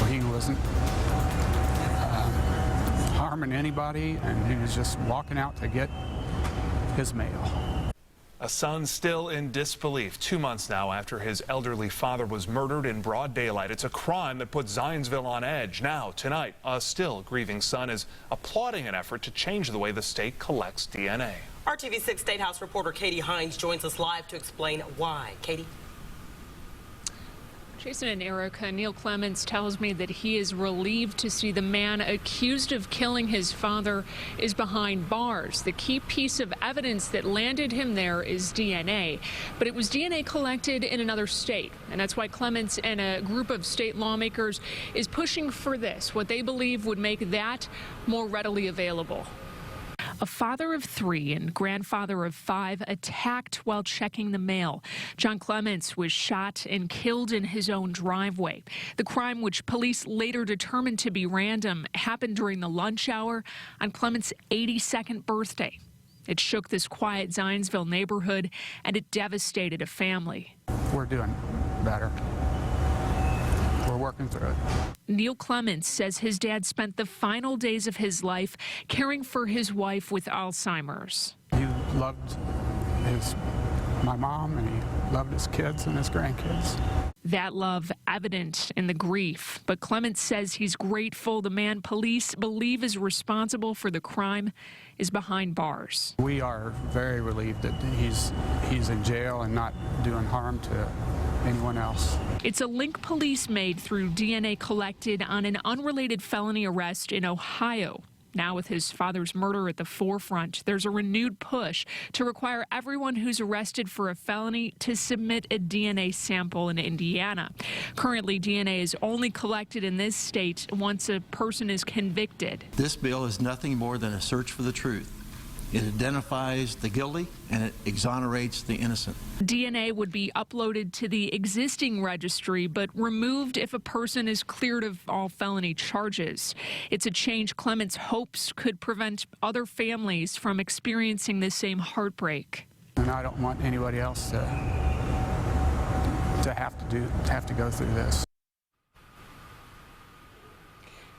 He wasn't harming anybody, and he was just walking out to get his mail. A son still in disbelief 2 months now after his elderly father was murdered in broad daylight. It's a crime that put Zionsville on edge. Now, tonight, a still grieving son is applauding an effort to change the way the state collects DNA. Our TV6 State House reporter Katie Hines joins us live to explain why. Katie? Jason and Erica, Neil Clements tells me that he is relieved to see the man accused of killing his father is behind bars. The key piece of evidence that landed him there is DNA, but it was DNA collected in another state, and that's why Clements and a group of state lawmakers is pushing for this, what they believe would make that more readily available. A father of 3 and grandfather of 5 attacked while checking the mail. John Clements was shot and killed in his own driveway. The crime, which police later determined to be random, happened during the lunch hour on Clements' 82nd birthday. It shook this quiet Zionsville neighborhood, and it devastated a family. We're doing better. We're working through it. Neil Clements says his dad spent the final days of his life caring for his wife with Alzheimer's. He loved my mom, and he loved his kids and his grandkids. That love evident in the grief, but Clements says he's grateful the man police believe is responsible for the crime is behind bars. We are very relieved that he's in jail and not doing harm to anyone else. It's a link police made through DNA collected on an unrelated felony arrest in Ohio. Now, with his father's murder at the forefront, there's a renewed push to require everyone who's arrested for a felony to submit a DNA sample in Indiana. Currently, DNA is only collected in this state once a person is convicted. This bill is nothing more than a search for the truth. It identifies the guilty and it exonerates the innocent. DNA would be uploaded to the existing registry, but removed if a person is cleared of all felony charges. It's a change Clements hopes could prevent other families from experiencing the same heartbreak. And I don't want anybody else to have to go through this.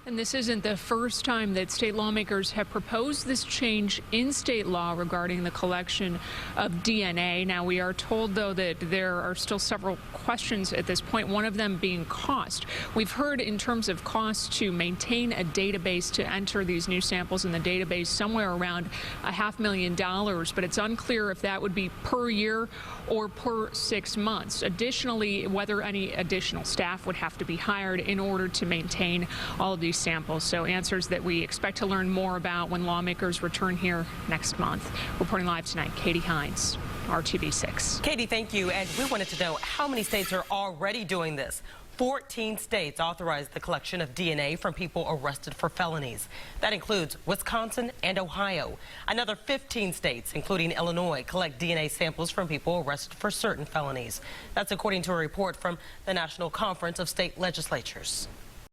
And this isn't the first time that state lawmakers have proposed this change in state law regarding the collection of DNA. Now, we are told, though, that there are still several questions at this point, one of them being cost. We've heard in terms of cost to maintain a database to enter these new samples in the database somewhere around $500,000, but it's unclear if that would be per year or per 6 months. Additionally, whether any additional staff would have to be hired in order to maintain all of these samples. So answers that we expect to learn more about when lawmakers return here next month. Reporting live tonight, Katie Hines, RTV6. Katie, thank you. And we wanted to know how many states are already doing this. 14 states authorized the collection of DNA from people arrested for felonies. That includes Wisconsin and Ohio. Another 15 states, including Illinois, collect DNA samples from people arrested for certain felonies. That's according to a report from the National Conference of State Legislatures.